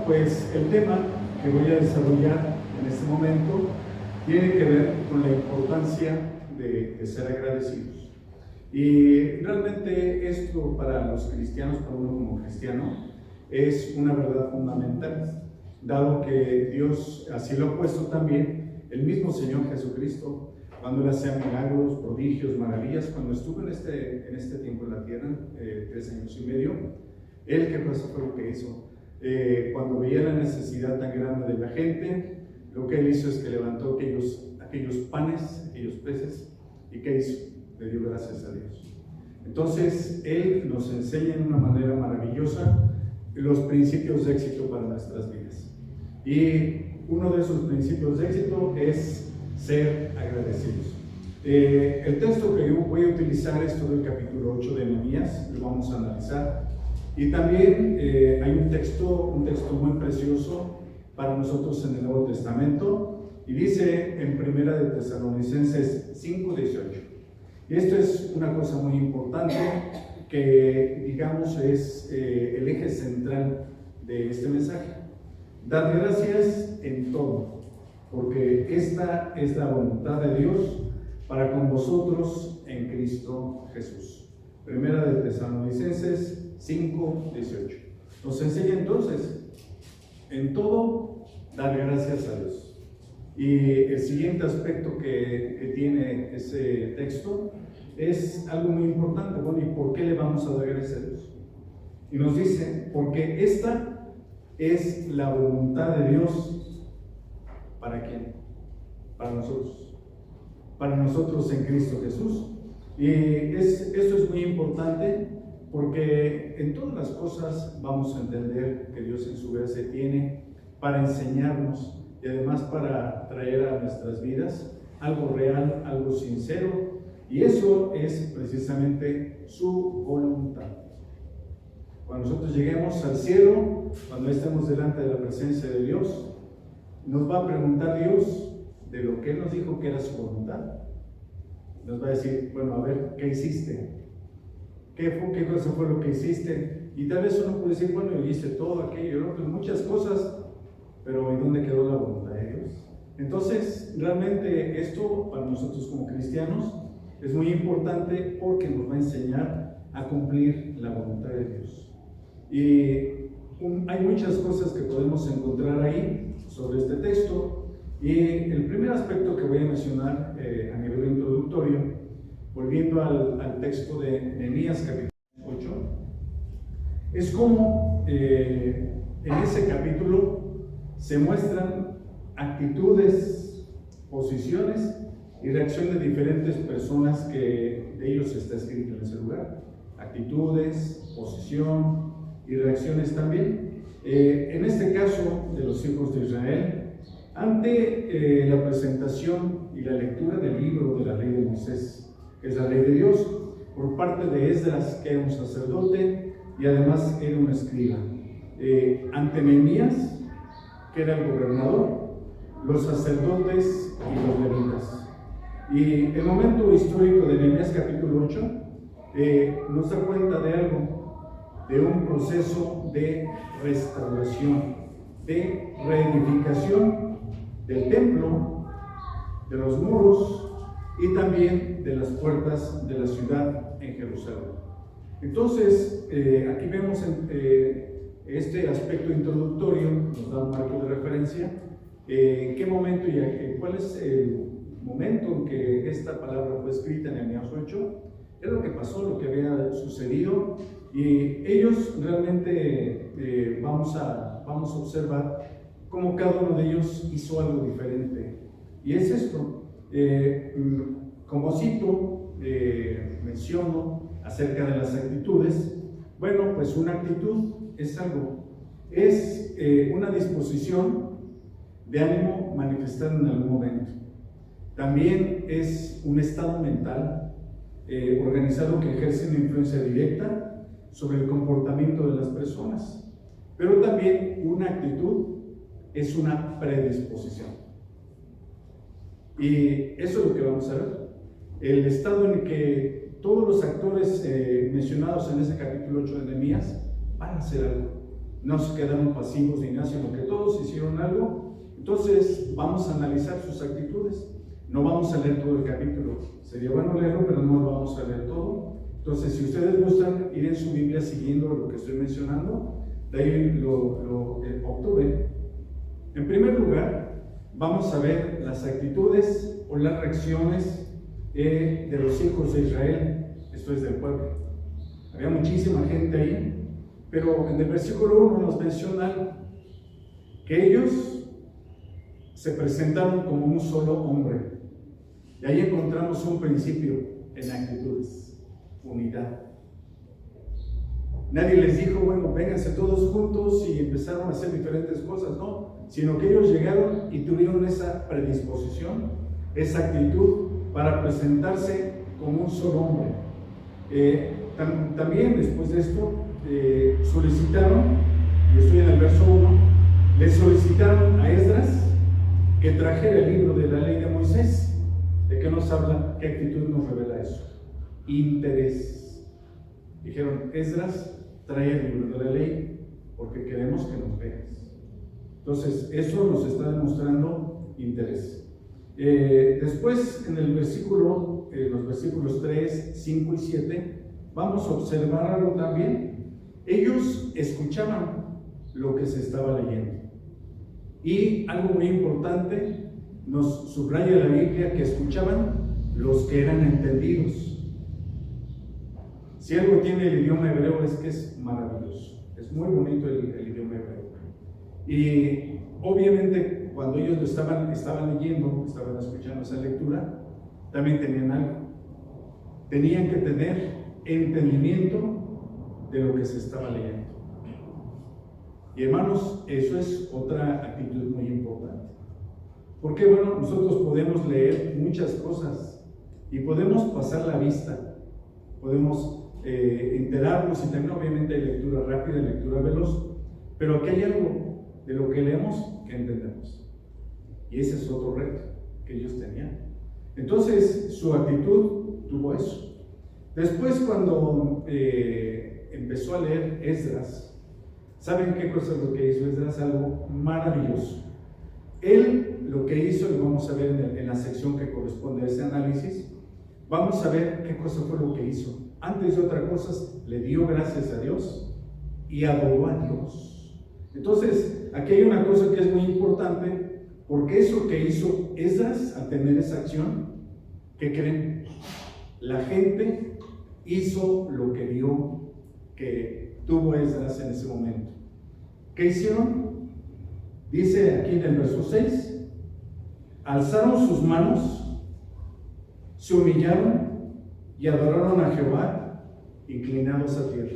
pues el tema que voy a desarrollar en este momento tiene que ver con la importancia de ser agradecidos. Y realmente esto para los cristianos, para uno como cristiano, es una verdad fundamental, dado que Dios así lo ha puesto también, el mismo Señor Jesucristo, cuando Él hacía milagros, prodigios, maravillas, cuando estuvo en este tiempo en la tierra, 3 años y medio, Él, ¿qué cosa fue lo que hizo? Cuando veía la necesidad tan grande de la gente, lo que Él hizo es que levantó aquellos panes, aquellos peces, ¿y qué hizo? Le dio gracias a Dios. Entonces, Él nos enseña de una manera maravillosa los principios de éxito para nuestras vidas. Y uno de esos principios de éxito es ser agradecidos. El texto que yo voy a utilizar es todo el capítulo 8 de Nehemías, lo vamos a analizar. Y también hay un texto muy precioso para nosotros en el Nuevo Testamento, y dice en 1 de Tesalonicenses 5:18. Y esto es una cosa muy importante que, digamos, es el eje central de este mensaje. Dar gracias en todo, porque esta es la voluntad de Dios para con vosotros en Cristo Jesús. 1 de Tesalonicenses 5:18. Nos enseña entonces, en todo, dar gracias a Dios. Y el siguiente aspecto que tiene ese texto es algo muy importante. Bueno, ¿y por qué le vamos a dar gracias a Dios? Y nos dice, porque esta es la voluntad de Dios. ¿Para quién? Para nosotros. Para nosotros en Cristo Jesús. Y esto es muy importante porque en todas las cosas vamos a entender que Dios en su gracia tiene para enseñarnos y además para traer a nuestras vidas algo real, algo sincero, y eso es precisamente su voluntad. Cuando nosotros lleguemos al cielo, cuando estemos delante de la presencia de Dios, nos va a preguntar Dios de lo que Él nos dijo que era su voluntad. Nos va a decir, bueno, a ver, ¿qué hiciste? ¿Qué cosa fue lo que hiciste? Y tal vez uno puede decir, bueno, yo hice todo aquello, ¿no? Pues muchas cosas, pero ¿en dónde quedó la voluntad de Dios? Entonces, realmente esto para nosotros como cristianos es muy importante porque nos va a enseñar a cumplir la voluntad de Dios. Y hay muchas cosas que podemos encontrar ahí sobre este texto. Y el primer aspecto que voy a mencionar a nivel introductorio, volviendo al texto de Nehemías capítulo 8, es como en ese capítulo se muestran actitudes, posiciones y reacción de diferentes personas que de ellos está escrito en ese lugar. Actitudes, posición y reacciones también. En este caso de los hijos de Israel, ante la presentación y la lectura del libro de la ley de Moisés, que es la ley de Dios, por parte de Esdras, que era un sacerdote y además era un escriba, ante Nehemías, que era el gobernador, los sacerdotes y los levitas. Y el momento histórico de Nehemías capítulo 8 nos da cuenta de algo, de un proceso de restauración, de reedificación del templo, de los muros y también de las puertas de la ciudad en Jerusalén. Entonces, aquí vemos este aspecto introductorio, nos da un marco de referencia, en qué momento y cuál es el momento en que esta palabra fue escrita en Nehemías 8, es lo que pasó, lo que había sucedido, y ellos realmente vamos a observar cómo cada uno de ellos hizo algo diferente. Y es esto, como cito, menciono acerca de las actitudes. Bueno, pues una actitud es algo, es una disposición de ánimo manifestada en algún momento. También es un estado mental organizado que ejerce una influencia directa sobre el comportamiento de las personas. Pero también una actitud es una predisposición. Y eso es lo que vamos a ver. El estado en el que todos los actores mencionados en ese capítulo 8 de Nehemías van a hacer algo. no se quedaron pasivos ni nada, sino que todos hicieron algo. Entonces vamos a analizar sus actitudes. No vamos a leer todo el capítulo, sería bueno leerlo, pero no lo vamos a leer todo. Entonces, si ustedes gustan ir en su Biblia siguiendo lo que estoy mencionando, de ahí lo obtuve. En primer lugar, vamos a ver las actitudes o las reacciones de los hijos de Israel, esto es del pueblo. Había muchísima gente ahí, pero en el versículo 1 nos menciona que ellos se presentaron como un solo hombre. Y ahí encontramos un principio en actitudes: unidad. Nadie les dijo, bueno, vénganse todos juntos y empezaron a hacer diferentes cosas, no, sino que ellos llegaron y tuvieron esa predisposición, esa actitud para presentarse como un solo hombre. También después de esto solicitaron, y estoy en el verso 1, le solicitaron a Esdras que trajera el libro de la ley de Moisés. ¿De qué nos habla? ¿Qué actitud nos revela eso? Interés. Dijeron, Esdras, trae el libro de la ley porque queremos que nos veas. Entonces, eso nos está demostrando interés. Después, en el versículo, los versículos 3, 5 y 7, vamos a observar algo también. Ellos escuchaban lo que se estaba leyendo. Y algo muy importante, nos subraya la Biblia que escuchaban los que eran entendidos. Si algo tiene el idioma hebreo es que es maravilloso, es muy bonito el idioma hebreo. Y obviamente cuando ellos lo estaban leyendo, estaban escuchando esa lectura, también tenían algo. Tenían que tener entendimiento de lo que se estaba leyendo. Y hermanos, eso es otra actitud muy importante. Porque bueno, nosotros podemos leer muchas cosas y podemos pasar la vista, podemos enterarnos, y también obviamente hay lectura rápida, lectura veloz, pero aquí hay algo de lo que leemos que entendemos. Y ese es otro reto que ellos tenían. Entonces su actitud tuvo eso. Después, cuando empezó a leer Esdras, ¿saben qué cosa es lo que hizo Esdras? Algo maravilloso. Él lo que hizo, y vamos a ver en la sección que corresponde a ese análisis, vamos a ver qué cosa fue lo que hizo. Antes de otra cosa, le dio gracias a Dios y adoró a Dios. Entonces, aquí hay una cosa que es muy importante, porque eso que hizo Esdras al tener esa acción, ¿qué creen? La gente hizo lo que vio que tuvo Esdras en ese momento. ¿Qué hicieron? Dice aquí en el verso 6, alzaron sus manos, se humillaron y adoraron a Jehová, inclinados a tierra.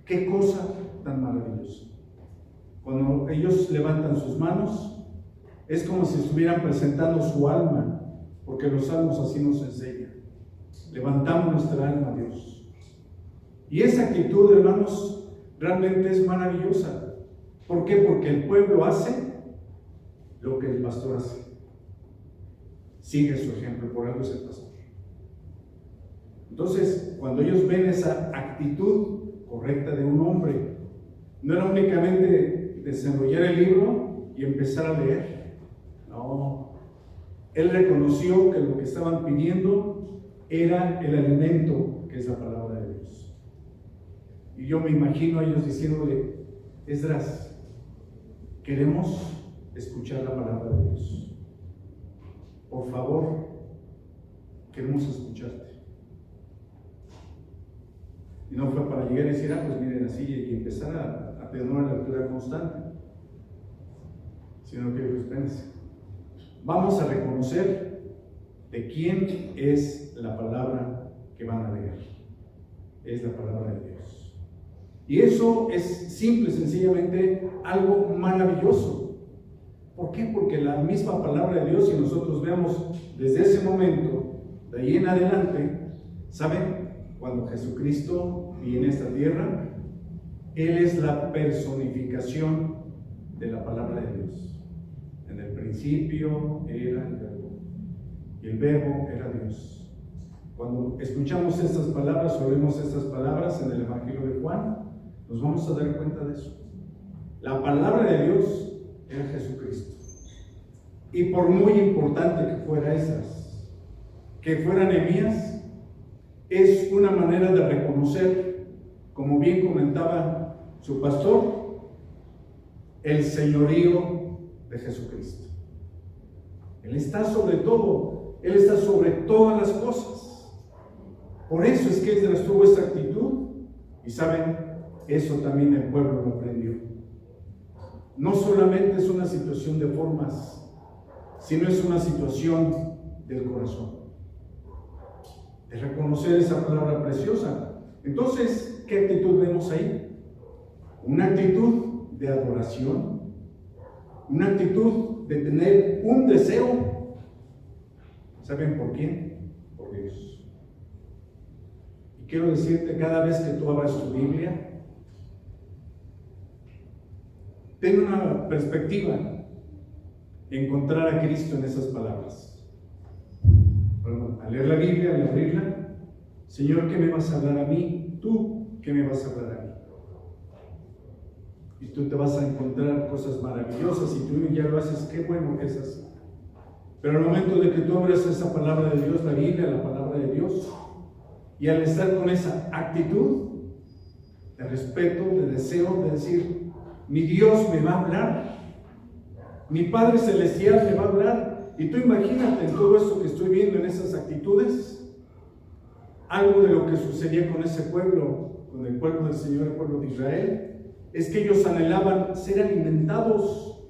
¡Qué cosa tan maravillosa! Cuando ellos levantan sus manos, es como si estuvieran presentando su alma, porque los salmos así nos enseñan. Levantamos nuestra alma a Dios. Y esa actitud, hermanos, realmente es maravillosa. ¿Por qué? Porque el pueblo hace lo que el pastor hace. Sigue su ejemplo, por algo es el pastor. Entonces, cuando ellos ven esa actitud correcta de un hombre, no era únicamente desenrollar el libro y empezar a leer. No. Él reconoció que lo que estaban pidiendo era el alimento, que es la palabra de Dios. Y yo me imagino a ellos diciéndole, Esdras, queremos escuchar la palabra de Dios. Por favor, queremos escucharte. Y no fue para llegar y decir, pues miren así, y empezar a tener una lectura constante, sino que espérense. Vamos a reconocer de quién es la palabra que van a leer. Es la palabra de Dios. Y eso es simple, sencillamente algo maravilloso. ¿Por qué? Porque la misma palabra de Dios, si nosotros vemos desde ese momento, de ahí en adelante, ¿saben? Cuando Jesucristo viene a esta tierra, Él es la personificación de la palabra de Dios. En el principio era el Verbo, y el Verbo era Dios. Cuando escuchamos estas palabras o vemos estas palabras en el Evangelio de Juan, nos vamos a dar cuenta de eso. La palabra de Dios era Jesucristo. Y por muy importante que fuera esas, que fuera Nehemías, es una manera de reconocer, como bien comentaba su pastor, el señorío de Jesucristo. Él está sobre todo, Él está sobre todas las cosas. Por eso es que Él tuvo esta actitud. Y saben, eso también el pueblo lo aprendió. No solamente es una situación de formas, sino es una situación del corazón, de reconocer esa palabra preciosa. Entonces, ¿qué actitud vemos ahí? Una actitud de adoración, una actitud de tener un deseo. ¿Saben por quién? Por Dios. Y quiero decirte, cada vez que tú abras tu Biblia, ten una perspectiva, encontrar a Cristo en esas palabras. Bueno, al leer la Biblia, al abrirla, Señor, ¿qué me vas a hablar a mí? ¿Tú qué me vas a hablar a mí? Y tú te vas a encontrar cosas maravillosas y tú ya lo haces, qué bueno que es así. Pero al momento de que tú abres esa palabra de Dios, la Biblia, la palabra de Dios, y al estar con esa actitud de respeto, de deseo, de decir, mi Dios me va a hablar, mi Padre Celestial me va a hablar, y tú imagínate en todo esto que estoy viendo, en esas actitudes, algo de lo que sucedía con ese pueblo, con el pueblo del Señor, el pueblo de Israel, es que ellos anhelaban ser alimentados.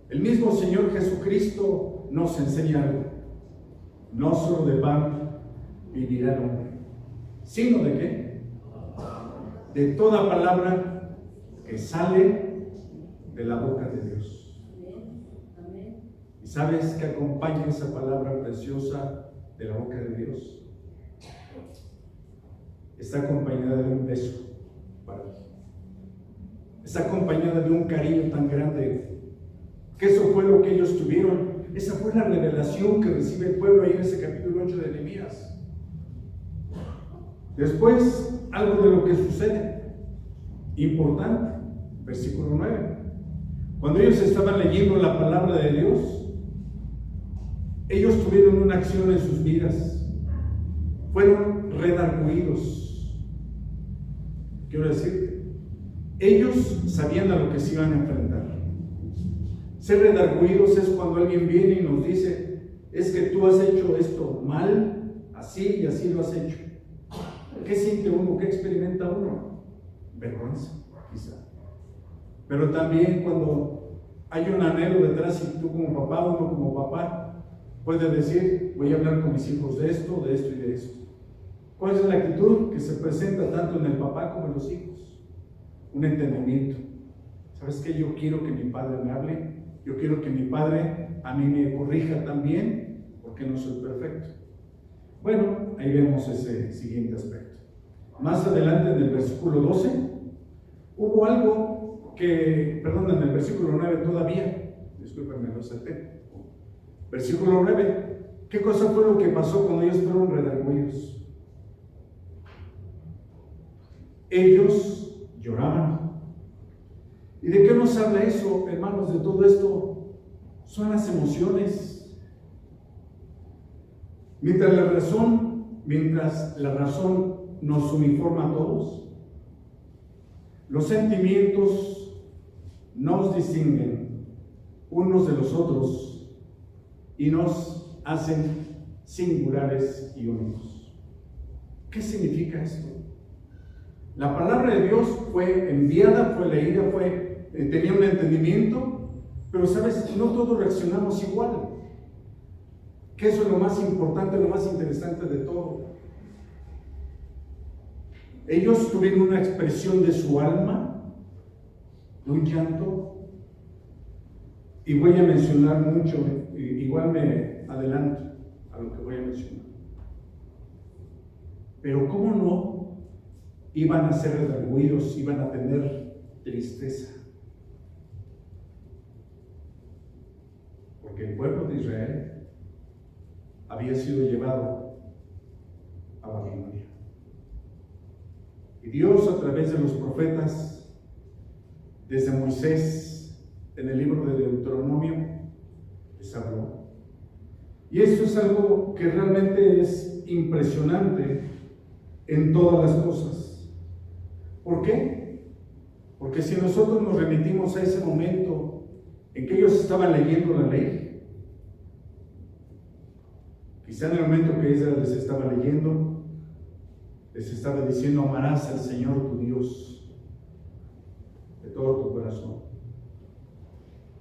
El mismo Señor Jesucristo nos enseña algo: no solo de pan vivirá el hombre, sino de qué? De toda palabra que sale de la boca de Dios. ¿Y sabes qué acompaña esa palabra preciosa de la boca de Dios? Está acompañada de un beso para ti. Está acompañada de un cariño tan grande, que eso fue lo que ellos tuvieron. Esa fue la revelación que recibe el pueblo ahí en ese capítulo 8 de Nehemías. Después, algo de lo que sucede, importante, versículo 9. Cuando ellos estaban leyendo la palabra de Dios, ellos tuvieron una acción en sus vidas. Fueron redargüidos. Quiero decir, ellos sabían a lo que se iban a enfrentar. Ser redargüidos es cuando alguien viene y nos dice, es que tú has hecho esto mal, así y así lo has hecho. ¿Qué siente uno? ¿Qué experimenta uno? Vergüenza, quizá. Pero también cuando hay un anhelo detrás y tú como papá, uno como papá, puede decir, voy a hablar con mis hijos de esto y de esto. ¿Cuál es la actitud que se presenta tanto en el papá como en los hijos? Un entendimiento. ¿Sabes qué? Yo quiero que mi padre me hable, yo quiero que mi padre a mí me corrija también, porque no soy perfecto. Bueno, ahí vemos ese siguiente aspecto. Más adelante en el versículo 12, hubo algo que, perdón, en el versículo 9 todavía, discúlpenme, lo salté. Versículo 9, ¿qué cosa fue lo que pasó cuando ellos fueron redargüidos? Ellos lloraban. ¿Y de qué nos habla eso, hermanos, de todo esto? Son las emociones. Mientras la razón nos uniforma a todos, los sentimientos nos distinguen unos de los otros y nos hacen singulares y únicos. ¿Qué significa esto? La palabra de Dios fue enviada, fue leída, tenía un entendimiento, pero sabes, no todos reaccionamos igual. Que eso es lo más importante, lo más interesante de todo. Ellos tuvieron una expresión de su alma, de un llanto, y voy a mencionar mucho, igual me adelanto a lo que voy a mencionar. Pero ¿cómo no iban a ser redargüidos, iban a tener tristeza? Porque el pueblo de Israel había sido llevado a Babilonia. Y Dios a través de los profetas, desde Moisés, en el libro de Deuteronomio, les habló. Y esto es algo que realmente es impresionante en todas las cosas. ¿Por qué? Porque si nosotros nos remitimos a ese momento en que ellos estaban leyendo la ley, quizá en el momento que Esdras les estaba leyendo, les estaba diciendo: amarás al Señor tu Dios de todo tu corazón,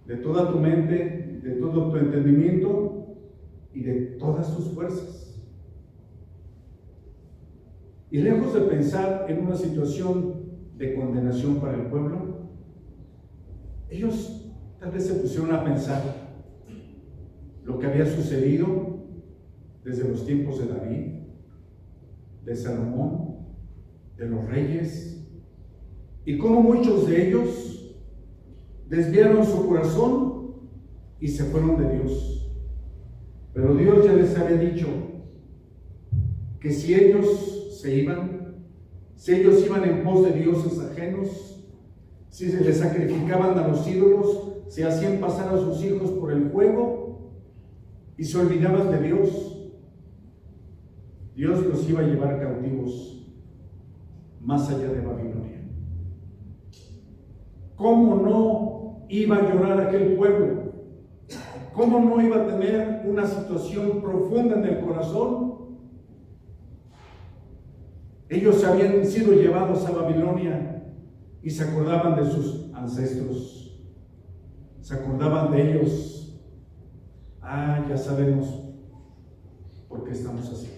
de toda tu mente, de todo tu entendimiento y de todas tus fuerzas. Y lejos de pensar en una situación de condenación para el pueblo, ellos tal vez se pusieron a pensar lo que había sucedido desde los tiempos de David, de Salomón, de los reyes, y cómo muchos de ellos desviaron su corazón y se fueron de Dios. Pero Dios ya les había dicho que si ellos se iban, si ellos iban en pos de dioses ajenos, si se les sacrificaban a los ídolos, se hacían pasar a sus hijos por el fuego y se olvidaban de Dios, Dios los iba a llevar cautivos más allá de Babilonia. ¿Cómo no iba a llorar aquel pueblo? ¿Cómo no iba a tener una situación profunda en el corazón? Ellos habían sido llevados a Babilonia y se acordaban de sus ancestros, se acordaban de ellos. Ya sabemos por qué estamos así.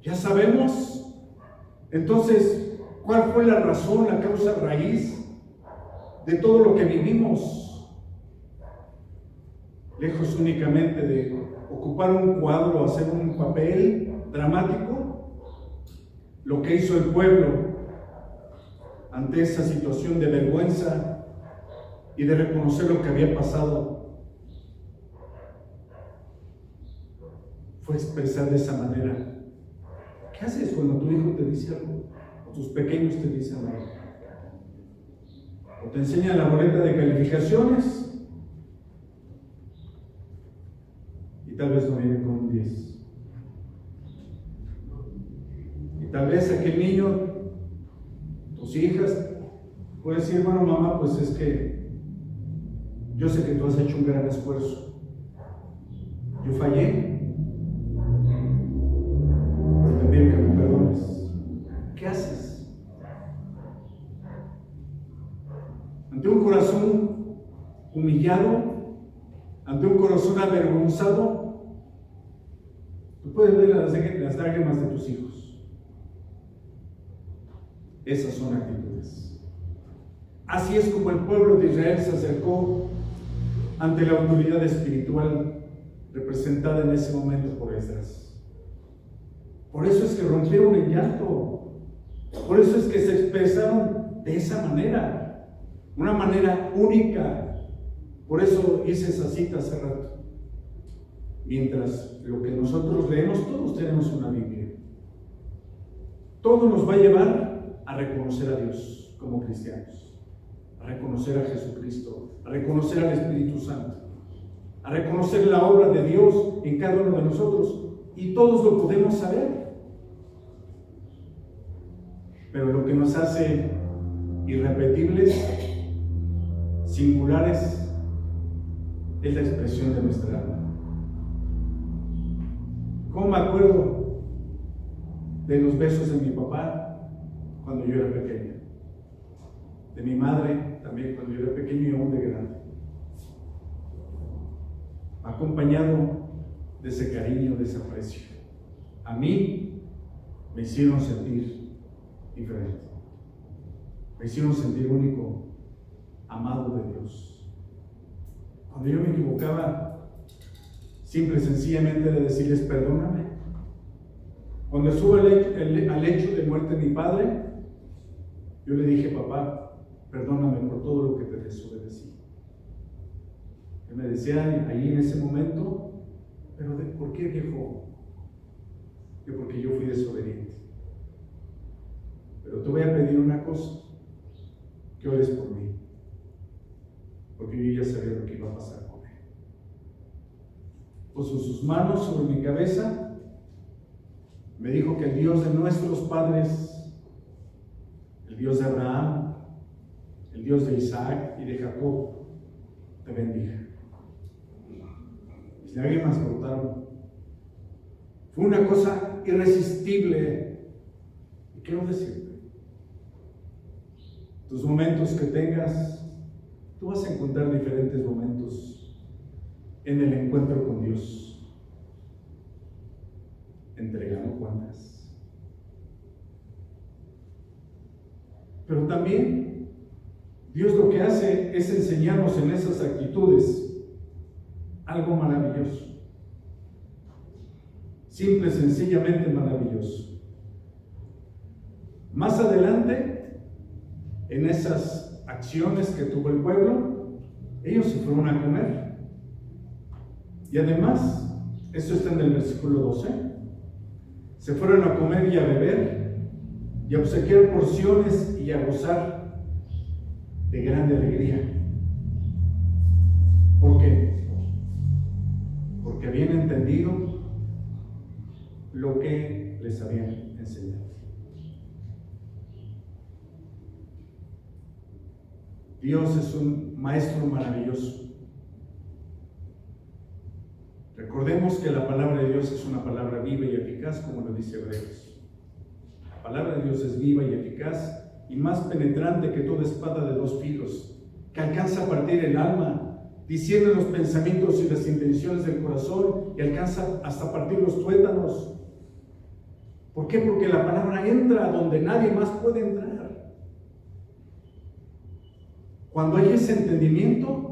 Ya sabemos. Entonces, ¿cuál fue la razón, la causa raíz de todo lo que vivimos? Lejos únicamente de ocupar un cuadro, hacer un papel dramático, lo que hizo el pueblo ante esa situación de vergüenza y de reconocer lo que había pasado fue expresar de esa manera. ¿Qué haces cuando tu hijo te dice algo? O tus pequeños te dicen algo. O te enseñan la boleta de calificaciones y tal vez no viene con un 10. Y tal vez aquel niño, tus hijas, puede decir: bueno, mamá, pues es que yo sé que tú has hecho un gran esfuerzo. Yo fallé, pero te pido que me perdones. ¿Qué haces? Ante un corazón humillado, ante un corazón avergonzado, tú puedes ver las lágrimas de tus hijos. Esas son actitudes. Así es como el pueblo de Israel se acercó ante la autoridad espiritual representada en ese momento por Esdras. Por eso es que rompieron en llanto. Por eso es que se expresaron de esa manera, una manera única. Por eso hice esa cita hace rato. Mientras lo que nosotros leemos, todos tenemos una Biblia. Todo nos va a llevar a reconocer a Dios como cristianos, a reconocer a Jesucristo, a reconocer al Espíritu Santo, a reconocer la obra de Dios en cada uno de nosotros, y todos lo podemos saber. Pero lo que nos hace irrepetibles, singulares, es la expresión de nuestra alma. ¿Cómo me acuerdo de los besos de mi papá cuando yo era pequeño? De mi madre también cuando yo era pequeño y aún de grande. Acompañado de ese cariño, de ese aprecio. A mí me hicieron sentir diferente. Me hicieron sentir único, amado de Dios. Cuando yo me equivocaba, simple y sencillamente de decirles: perdóname. Cuando estuve al lecho de muerte de mi padre, yo le dije: papá, perdóname por todo lo que te desobedecí. Él me decía ahí en ese momento: ¿pero por qué, viejo? Que porque yo fui desobediente. pero te voy a pedir una cosa, que ores por mí, porque yo ya sabía lo que iba a pasar con él. Puso sus manos sobre mi cabeza, me dijo que el Dios de nuestros padres, el Dios de Abraham, el Dios de Isaac y de Jacob, te bendiga. Mis lágrimas brotaron. Fue una cosa irresistible. Y quiero decirte, tus momentos que tengas, tú vas a encontrar diferentes momentos en el encuentro con Dios. Entregando cuentas. Pero también Dios lo que hace es enseñarnos en esas actitudes algo maravilloso. Simple, sencillamente maravilloso. Más adelante, en esas acciones que tuvo el pueblo, ellos se fueron a comer. Y además, esto está en el versículo 12, se fueron a comer y a beber, y a obsequiar porciones y a gozar de grande alegría. ¿Por qué? Porque habían entendido lo que les habían enseñado. Dios es un maestro maravilloso. Recordemos que la palabra de Dios es una palabra viva y eficaz, como lo dice Hebreos. La palabra de Dios es viva y eficaz y más penetrante que toda espada de dos filos, que alcanza a partir el alma, discierne los pensamientos y las intenciones del corazón y alcanza hasta partir los tuétanos. ¿Por qué? Porque la palabra entra donde nadie más puede entrar. Cuando hay ese entendimiento,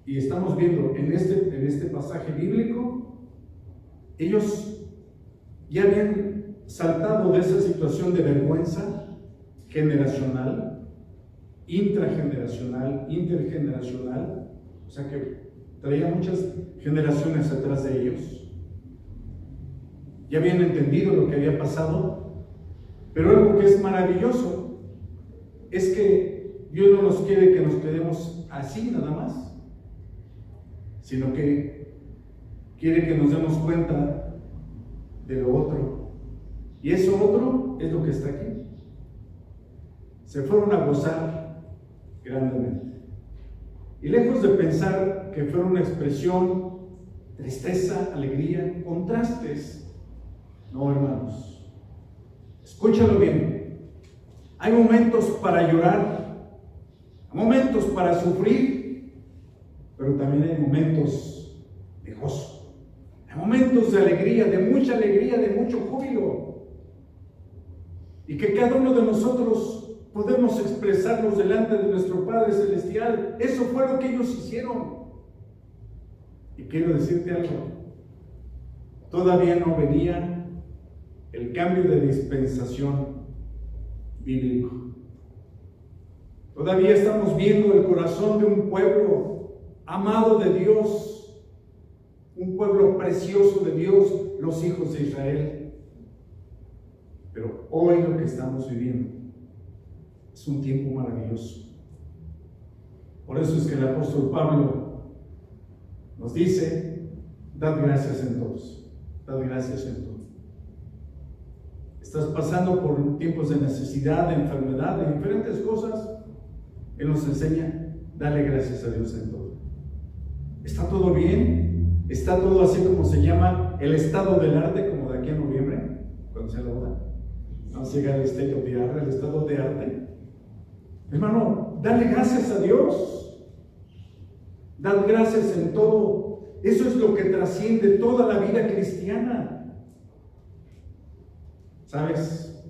y estamos viendo en este pasaje bíblico, ellos ya habían saltado de esa situación de vergüenza generacional, intrageneracional, intergeneracional, o sea que traía muchas generaciones atrás de ellos. Ya habían entendido lo que había pasado, pero algo que es maravilloso es que Dios no nos quiere que nos quedemos así nada más, sino que quiere que nos demos cuenta de lo otro. Y eso otro es lo que está aquí. Se fueron a gozar grandemente. Y lejos de pensar que fuera una expresión, tristeza, alegría, contrastes, no, hermanos, escúchalo bien. Hay momentos para llorar, momentos para sufrir, pero también hay momentos de gozo, hay momentos de alegría, de mucho júbilo, y que cada uno de nosotros podemos expresarnos delante de nuestro Padre Celestial. Eso fue lo que ellos hicieron. Y quiero decirte algo, todavía no venía el cambio de dispensación bíblico. Todavía estamos viendo el corazón de un pueblo amado de Dios, un pueblo precioso de Dios, los hijos de Israel. Pero hoy lo que estamos viviendo es un tiempo maravilloso. Por eso es que el apóstol Pablo nos dice: dad gracias en todos, dad gracias en todo. Estás pasando por tiempos de necesidad, de enfermedad, de diferentes cosas. Él nos enseña: dale gracias a Dios en todo. ¿Está todo bien? ¿Está todo así como se llama el estado del arte, como de aquí a noviembre, cuando sea la boda? Vamos a llegar al state of the art, el estado de arte. Hermano, dale gracias a Dios. Dad gracias en todo. Eso es lo que trasciende toda la vida cristiana. ¿Sabes?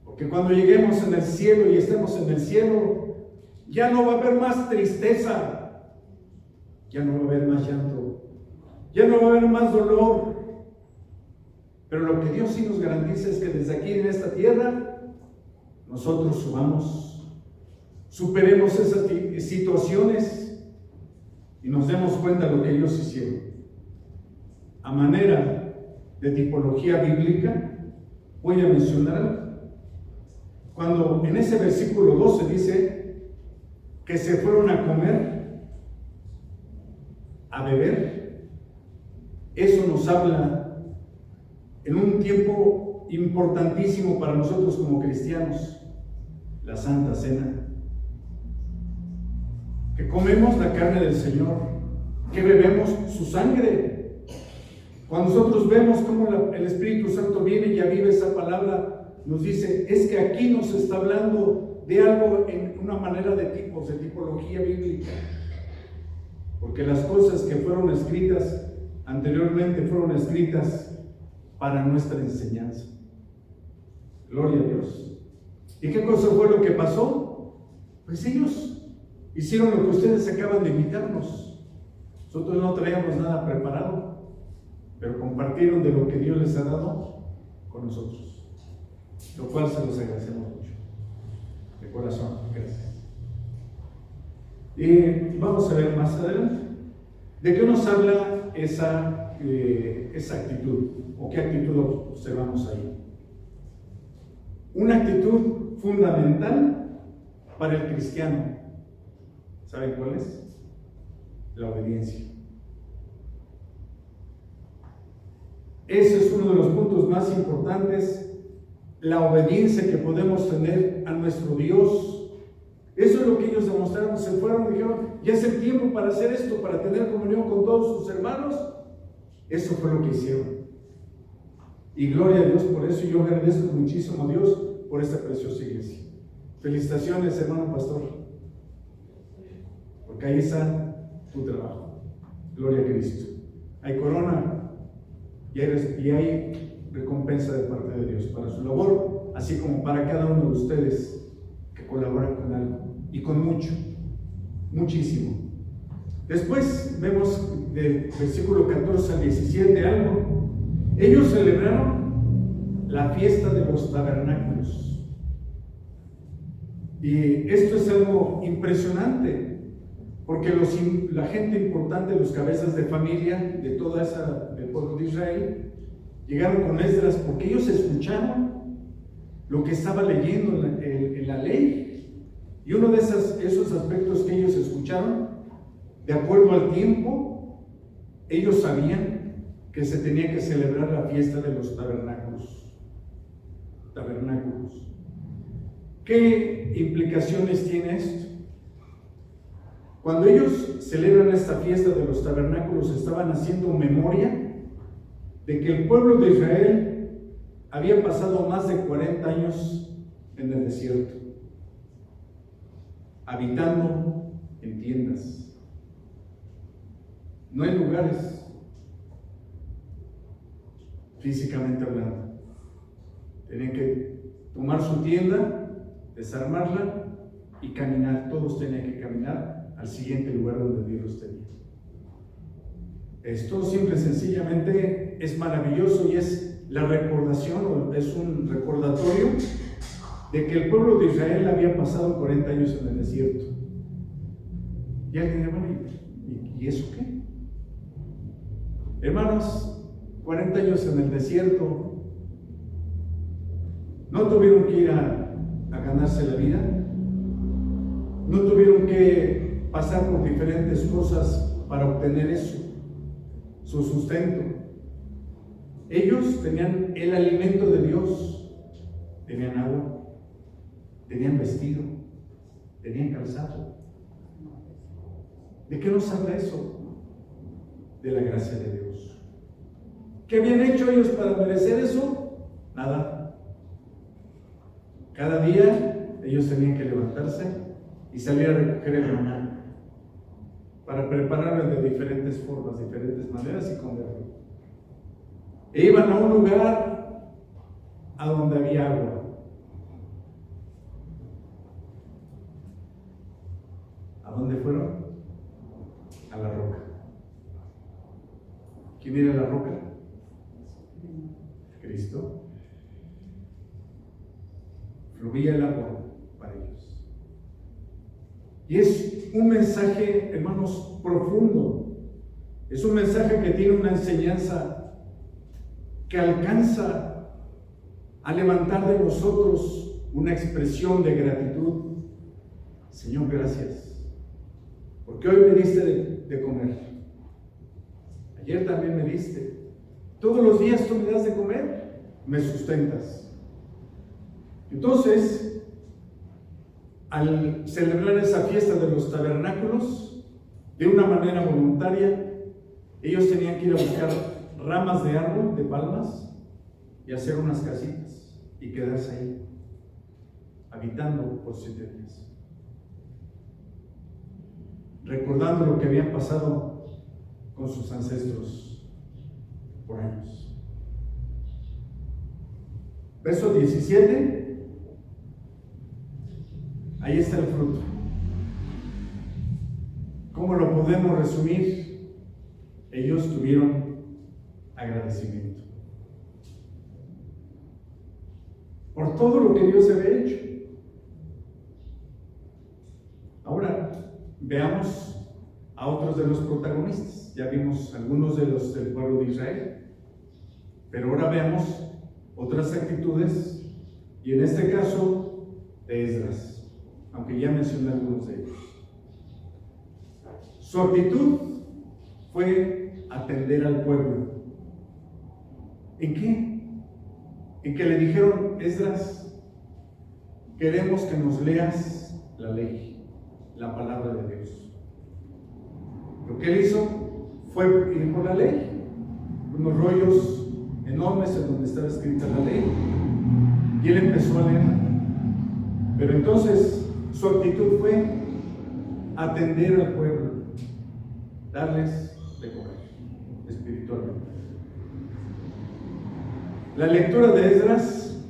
Porque cuando lleguemos en el cielo y estemos en el cielo, ya no va a haber más tristeza, ya no va a haber más llanto, ya no va a haber más dolor. Pero lo que Dios sí nos garantiza es que desde aquí en esta tierra, nosotros subamos, superemos esas situaciones y nos demos cuenta de lo que ellos hicieron. A manera de tipología bíblica, voy a mencionar: cuando en ese versículo 12 dice que se fueron a comer, a beber, eso nos habla en un tiempo importantísimo para nosotros como cristianos, la Santa Cena. Que comemos la carne del Señor, que bebemos su sangre. Cuando nosotros vemos cómo el Espíritu Santo viene y aviva esa palabra, nos dice, es que aquí nos está hablando de algo en una manera de tipos, de tipología bíblica. Porque las cosas que fueron escritas anteriormente fueron escritas para nuestra enseñanza. Gloria a Dios. ¿Y qué cosa fue lo que pasó? Pues ellos hicieron lo que ustedes acaban de invitarnos. Nosotros no traíamos nada preparado, pero compartieron de lo que Dios les ha dado con nosotros, lo cual se los agradecemos mucho, de corazón. Gracias. Y vamos a ver más adelante de qué nos habla esa actitud, o qué actitud observamos ahí. Una actitud fundamental para el cristiano. ¿Saben cuál es? La obediencia. Ese es uno de los puntos más importantes, la obediencia que podemos tener a nuestro Dios. Eso es lo que ellos demostraron. Se fueron y dijeron, ya es el tiempo para hacer esto, para tener comunión con todos sus hermanos. Eso fue lo que hicieron. Y gloria a Dios por eso. Y yo agradezco muchísimo a Dios por esta preciosa iglesia. Felicitaciones, hermano pastor, porque ahí está tu trabajo. Gloria a Cristo. Hay corona y hay recompensa de parte de Dios para su labor, así como para cada uno de ustedes que colaboran con algo, y con mucho, muchísimo. Después vemos del versículo 14 al 17 algo. Ellos celebraron la fiesta de los tabernáculos. Y esto es algo impresionante, porque la gente importante, los cabezas de familia de toda del pueblo de Israel, llegaron con Esdras porque ellos escucharon lo que estaba leyendo en la ley. Y uno de esos aspectos que ellos escucharon, de acuerdo al tiempo, ellos sabían que se tenía que celebrar la fiesta de los tabernáculos. ¿Qué implicaciones tiene esto? Cuando ellos celebran esta fiesta de los tabernáculos, estaban haciendo memoria de que el pueblo de Israel había pasado más de 40 años en el desierto, habitando en tiendas, no en lugares, físicamente hablando. Tenían que tomar su tienda, desarmarla y caminar. Todos tenían que caminar al siguiente lugar donde Dios los tenía. Esto simple y sencillamente es maravilloso, y es la recordación, o es un recordatorio de que el pueblo de Israel había pasado 40 años en el desierto. Y alguien dice, bueno, ¿y eso qué? Hermanos, 40 años en el desierto, no tuvieron que ir a ganarse la vida, no tuvieron que pasar por diferentes cosas para obtener eso, su sustento. Ellos tenían el alimento de Dios, tenían agua, tenían vestido, tenían calzado. ¿De qué nos habla eso? De la gracia de Dios. ¿Qué habían hecho ellos para merecer eso? Nada. Cada día ellos tenían que levantarse y salir a recoger el maná para prepararlo de diferentes formas, diferentes maneras y comerlo. E iban a un lugar a donde había agua. ¿A dónde fueron? A la roca. ¿Quién era la roca? Cristo. Fluía el agua para ellos. Y es un mensaje, hermanos, profundo. Es un mensaje que tiene una enseñanza que alcanza a levantar de nosotros una expresión de gratitud. Señor, gracias, porque hoy me diste de comer. Ayer también me diste. Todos los días tú me das de comer, me sustentas. Entonces, al celebrar esa fiesta de los tabernáculos, de una manera voluntaria, ellos tenían que ir a buscar ramas de árbol, de palmas, y hacer unas casitas y quedarse ahí, habitando por 7 días, recordando lo que habían pasado con sus ancestros por años. Verso 17, ahí está el fruto. ¿Cómo lo podemos resumir? Ellos tuvieron agradecimiento por todo lo que Dios había hecho. Ahora veamos a otros de los protagonistas. Ya vimos algunos de los del pueblo de Israel, pero ahora veamos otras actitudes, y en este caso de Esdras, aunque ya mencioné algunos de ellos. Su actitud fue atender al pueblo. ¿En qué? En que le dijeron: Esdras, queremos que nos leas la ley, la palabra de Dios. Lo que él hizo fue ir por la ley, unos rollos enormes en donde estaba escrita la ley, y él empezó a leer. Pero entonces su actitud fue atender al pueblo, darles de comer espiritualmente. La lectura de Esdras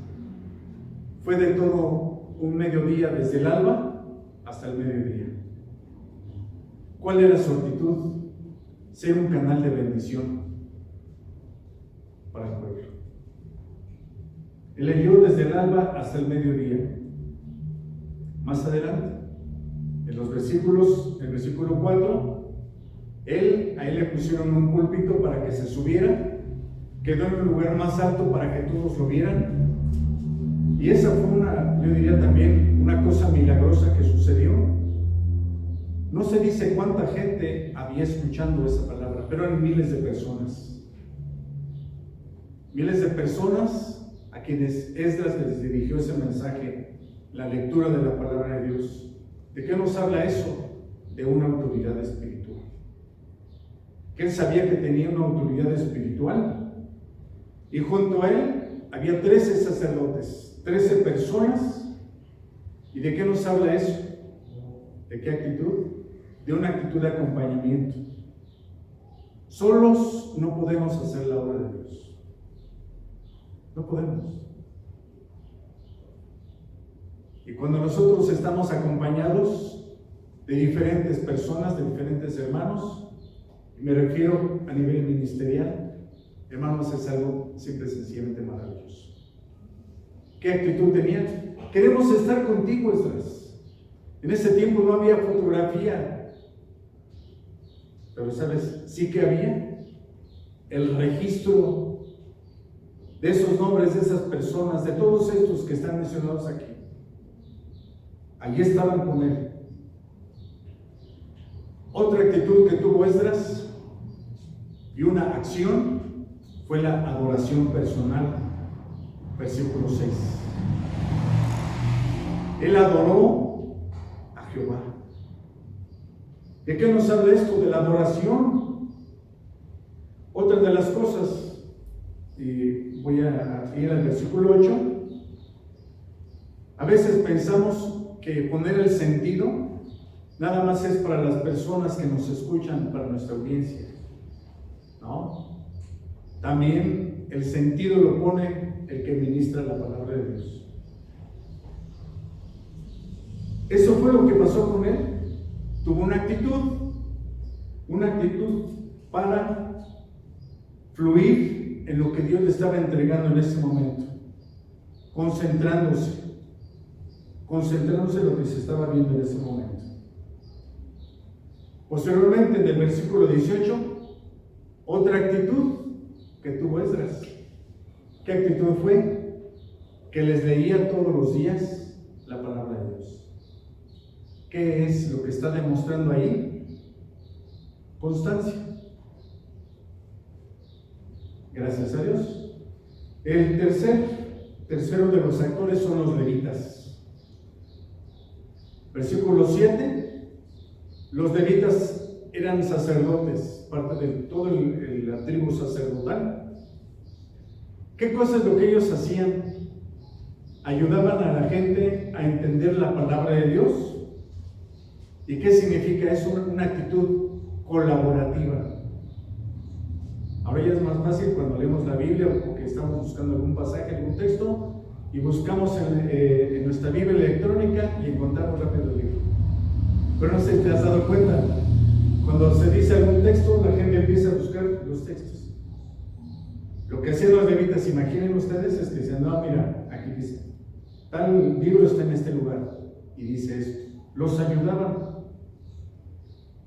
fue de todo un mediodía, desde el alba hasta el mediodía. ¿Cuál era su actitud? Ser un canal de bendición para el pueblo. Él leyó desde el alba hasta el mediodía. Más adelante, en los versículos, el versículo 4, a él le pusieron un púlpito para que se subiera, quedó en un lugar más alto para que todos lo vieran, y esa fue yo diría también, una cosa milagrosa que sucedió. No se dice cuánta gente había escuchando esa palabra, pero eran miles de personas. Miles de personas a quienes Esdras les dirigió ese mensaje, la lectura de la palabra de Dios. ¿De qué nos habla eso? De una autoridad espiritual. Que él sabía que tenía una autoridad espiritual, y junto a él había 13 sacerdotes, 13 personas. ¿Y de qué nos habla eso? ¿De qué actitud? De una actitud de acompañamiento. Solos no podemos hacer la obra de Dios. No podemos. Y cuando nosotros estamos acompañados de diferentes personas, de diferentes hermanos, y me refiero a nivel ministerial, hermanos, es algo simple, sencillamente maravilloso. ¿Qué actitud tenían? Queremos estar contigo, Esdras. En ese tiempo no había fotografía, pero ¿sabes? Sí que había el registro de esos nombres, de esas personas, de todos estos que están mencionados aquí. Allí estaban con él. Otra actitud que tuvo Esdras y una acción fue la adoración personal. Versículo 6. Él adoró a Jehová. ¿De qué nos habla esto? De la adoración. Otra de las cosas, y voy a ir al versículo 8. A veces pensamos que poner el sentido nada más es para las personas que nos escuchan, para nuestra audiencia. ¿No? También el sentido lo pone el que ministra la palabra de Dios. Eso fue lo que pasó con él. Tuvo una actitud para fluir en lo que Dios le estaba entregando en ese momento, concentrándose en lo que se estaba viendo en ese momento. Posteriormente, en el versículo 18, otra actitud que tuvo Esdras. ¿Qué actitud fue? que les leía todos los días la palabra de Dios. ¿Qué es lo que está demostrando ahí? Constancia. Gracias a Dios. El tercero de los actores son los levitas. Versículo 7. Los levitas eran sacerdotes, parte de toda la tribu sacerdotal. ¿Qué cosa es lo que ellos hacían? Ayudaban a la gente a entender la palabra de Dios. ¿Y qué significa eso? Una actitud colaborativa. Ahora ya es más fácil cuando leemos la Biblia o que estamos buscando algún pasaje, algún texto, y buscamos en nuestra Biblia electrónica y encontramos rápido el libro. Pero no sé si te has dado cuenta, cuando se dice algún texto, la gente empieza a buscar los textos. Lo que hacían los levitas, imaginen ustedes, es que decían, no, mira, aquí dice, tal libro está en este lugar, y dice esto. Los ayudaban.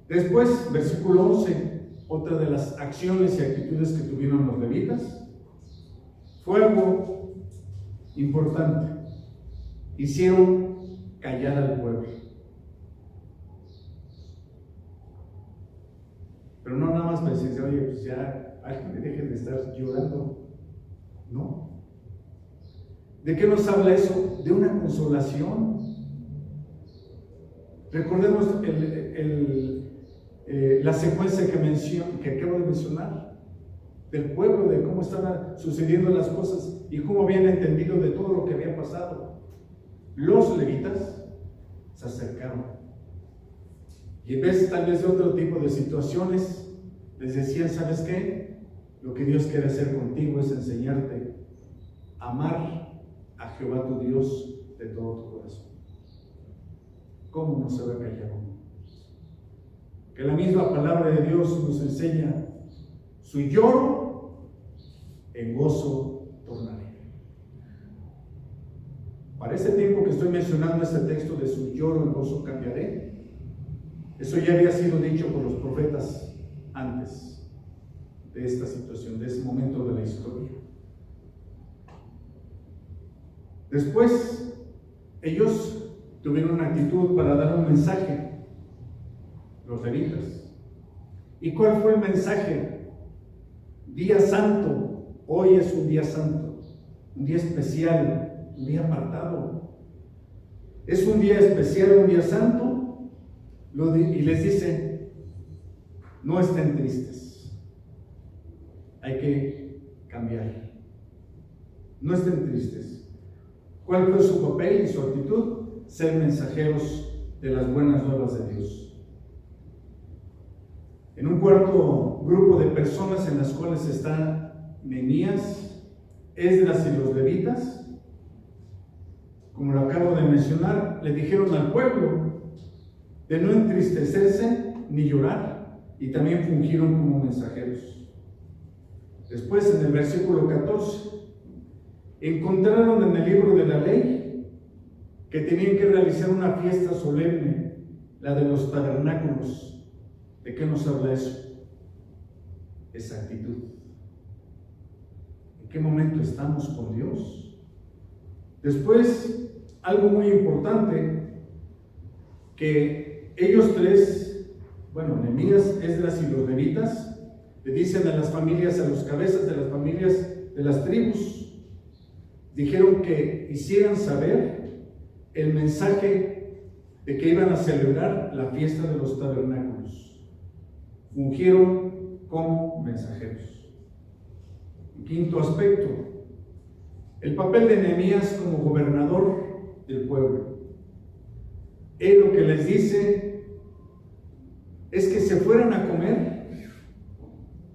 Después, versículo 11, otra de las acciones y actitudes que tuvieron los levitas fue algo importante. Hicieron callar al pueblo. Pero no nada más para decirse, oye, pues ya, alguien deje de estar llorando. No. ¿De qué nos habla eso? De una consolación. Recordemos la secuencia que acabo de mencionar del pueblo, de cómo estaban sucediendo las cosas y cómo habían entendido de todo lo que había pasado. Los levitas se acercaron y en vez tal vez de otro tipo de situaciones les decían, ¿sabes qué? Lo que Dios quiere hacer contigo es enseñarte a amar a Jehová tu Dios de todo tu corazón. ¿Cómo no se va a callar uno? Que la misma palabra de Dios nos enseña: su lloro en gozo tornaré. Para este tiempo que estoy mencionando este texto de su lloro en gozo cambiaré, eso ya había sido dicho por los profetas antes de esta situación, de ese momento de la historia. Después, ellos tuvieron una actitud para dar un mensaje, los levitas. ¿Y cuál fue el mensaje? Día santo. Hoy es un día santo, un día especial, un día apartado. Es un día especial, un día santo, y les dice, no estén tristes, hay que cambiar, no estén tristes. ¿Cuál fue su papel y su actitud? Ser mensajeros de las buenas nuevas de Dios. En un cuarto grupo de personas en las cuales están Nehemías, Esdras y los levitas, como lo acabo de mencionar, le dijeron al pueblo de no entristecerse ni llorar, y también fungieron como mensajeros. Después, en el versículo 14, encontraron en el libro de la ley que tenían que realizar una fiesta solemne, la de los tabernáculos. ¿De qué nos habla eso? Esa actitud. ¿En qué momento estamos con Dios? Después, algo muy importante, que ellos tres, Nehemías, Esdras y los levitas, le dicen a las familias, a los cabezas de las familias de las tribus, dijeron que hicieran saber el mensaje de que iban a celebrar la fiesta de los tabernáculos. Fungieron como mensajeros. Quinto aspecto, el papel de Nehemías como gobernador del pueblo. Él lo que les dice es que se fueran a comer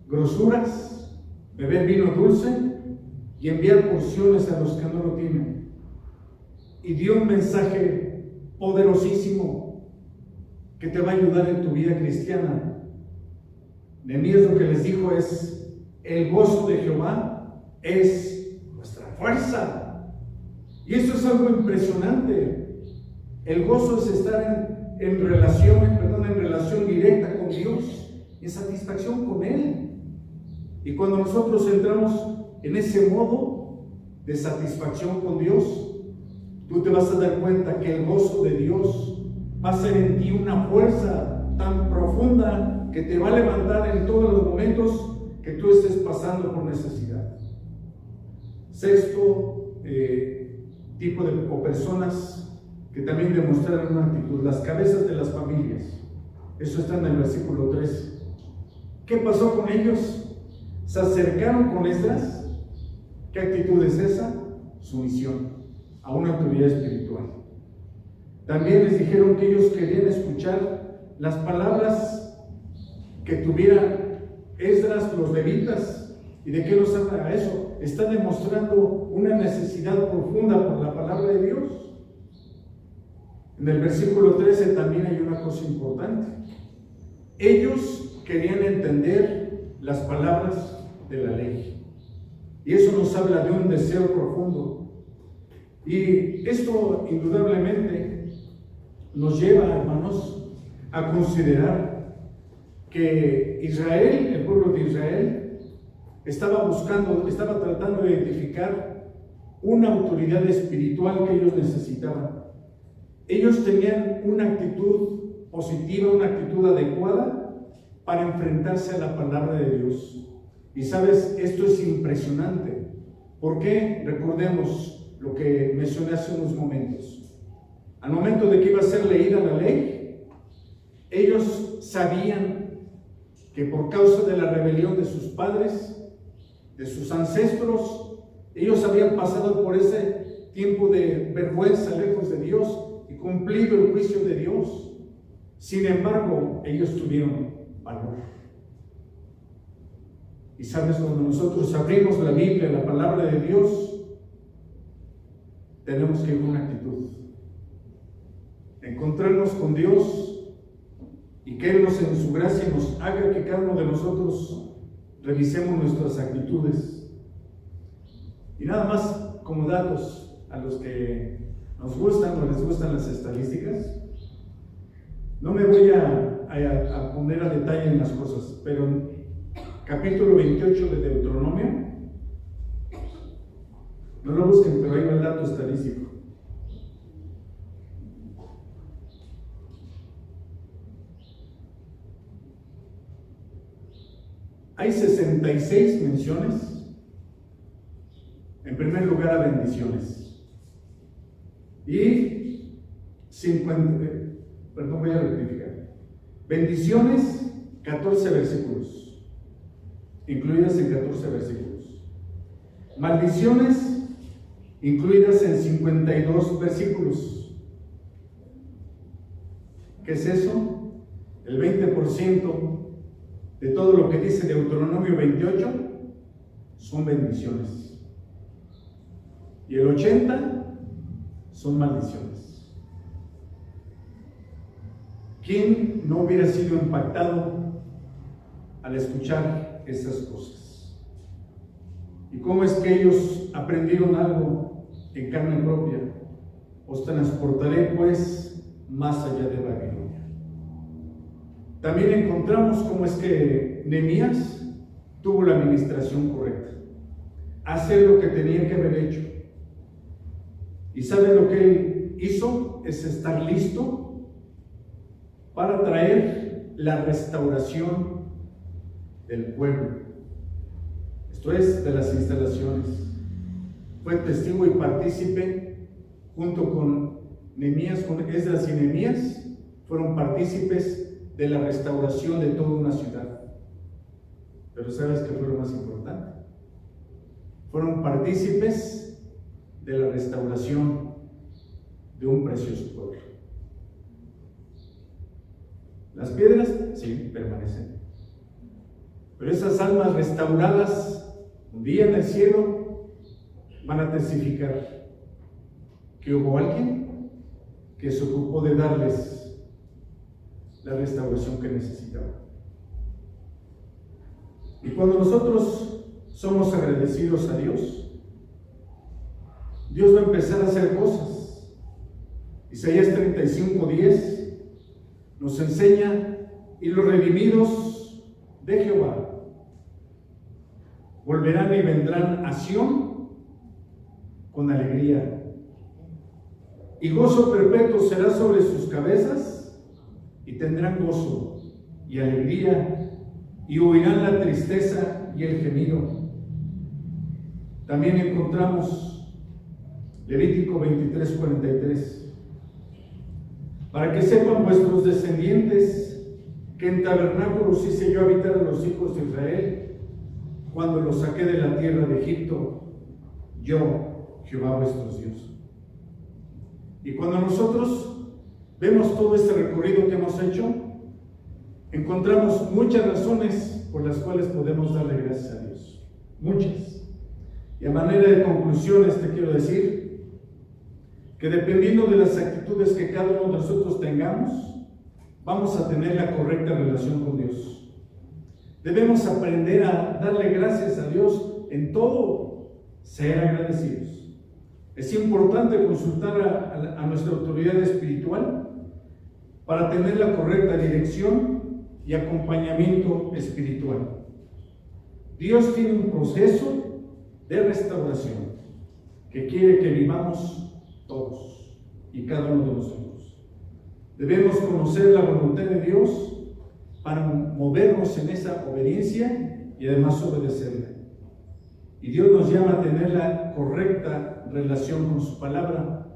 grosuras, beber vino dulce y enviar porciones a los que no lo tienen. Y dio un mensaje poderosísimo que te va a ayudar en tu vida cristiana. Nehemías lo que les dijo es: el gozo de Jehová es nuestra fuerza. Y eso es algo impresionante. El gozo es estar en relación directa con Dios, en satisfacción con Él. Y cuando nosotros entramos en ese modo, de satisfacción con Dios, tú te vas a dar cuenta que el gozo de Dios va a ser en ti una fuerza tan profunda que te va a levantar en todos los momentos que tú estés pasando por necesidad. Sexto tipo de personas que también demostraron una actitud, las cabezas de las familias. Eso está en el versículo 3. ¿Qué pasó con ellos? Se acercaron con Esdras. ¿Qué actitud es esa? Sumisión a una autoridad espiritual. También les dijeron que ellos querían escuchar las palabras que tuviera Esdras, los levitas. ¿Y de qué nos habla eso? Está demostrando una necesidad profunda por la palabra de Dios. En el versículo 13 también hay una cosa importante. Ellos querían entender las palabras de la ley. Y eso nos habla de un deseo profundo. Y esto indudablemente nos lleva, hermanos, a considerar que Israel, el pueblo de Israel, estaba tratando de identificar una autoridad espiritual que ellos necesitaban. Ellos tenían una actitud positiva, una actitud adecuada para enfrentarse a la palabra de Dios. Y sabes, esto es impresionante. ¿Por qué? Recordemos lo que mencioné hace unos momentos. Al momento de que iba a ser leída la ley, ellos sabían que por causa de la rebelión de sus padres, de sus ancestros, ellos habían pasado por ese tiempo de vergüenza lejos de Dios y cumplido el juicio de Dios. Sin embargo, ellos tuvieron valor. Y sabes, cuando nosotros abrimos la Biblia, la palabra de Dios, tenemos que ir con una actitud. Encontrarnos con Dios y que Él en su gracia nos haga que cada uno de nosotros revisemos nuestras actitudes. Y nada más como datos a los que nos gustan o les gustan las estadísticas. No me voy a poner a detalle en las cosas, pero en capítulo 28 de Deuteronomio, no lo busquen, pero ahí va el dato estadístico. Hay 66 menciones, en primer lugar, a bendiciones. Y 50, perdón, voy a rectificar. Bendiciones, 14 versículos, incluidas en 14 versículos. Maldiciones, incluidas en 52 versículos. ¿Qué es eso? El 20% de todo lo que dice Deuteronomio 28 son bendiciones. Y el 80% son maldiciones. ¿Quién no hubiera sido impactado al escuchar esas cosas? ¿Y cómo es que ellos aprendieron algo en carne propia? Os transportaré pues más allá de Babilonia. También encontramos cómo es que Nehemías tuvo la administración correcta, hacer lo que tenía que haber hecho. ¿Y sabe lo que él hizo? Es estar listo para traer la restauración del pueblo. Esto es, de las instalaciones. Fue testigo y partícipe junto con Nehemías, con Esdras y Nehemías, fueron partícipes de la restauración de toda una ciudad. Pero ¿sabes qué fue lo más importante? Fueron partícipes de la restauración de un precioso pueblo. Las piedras, sí, permanecen. Pero esas almas restauradas, un día en el cielo, van a testificar que hubo alguien que se ocupó de darles la restauración que necesitaban. Y cuando nosotros somos agradecidos a Dios, Dios va a empezar a hacer cosas. Isaías 35:10 nos enseña: y los redimidos de Jehová volverán y vendrán a Sión con alegría. Y gozo perpetuo será sobre sus cabezas, y tendrán gozo y alegría, y huirán la tristeza y el gemido. También encontramos Levítico 23:43. Para que sepan vuestros descendientes que en tabernáculos hice yo habitar a los hijos de Israel cuando los saqué de la tierra de Egipto, yo, Jehová vuestro Dios. Y cuando nosotros vemos todo este recorrido que hemos hecho, encontramos muchas razones por las cuales podemos darle gracias a Dios. Muchas. Y a manera de conclusiones te quiero decir que dependiendo de las actitudes que cada uno de nosotros tengamos, vamos a tener la correcta relación con Dios. Debemos aprender a darle gracias a Dios en todo, ser agradecidos. Es importante consultar a nuestra autoridad espiritual para tener la correcta dirección y acompañamiento espiritual. Dios tiene un proceso de restauración que quiere que vivamos todos y cada uno de nosotros. Debemos conocer la voluntad de Dios para movernos en esa obediencia y además obedecerla. Y Dios nos llama a tener la correcta relación con su palabra,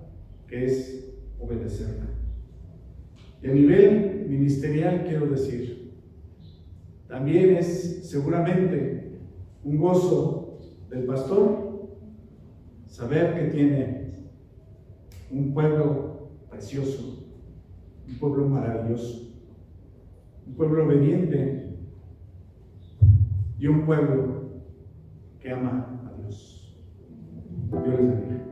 que es obedecerla. Y a nivel ministerial quiero decir, también es seguramente un gozo del pastor saber que tiene un pueblo precioso, un pueblo maravilloso, un pueblo obediente y un pueblo que ama a Dios. Dios les bendiga.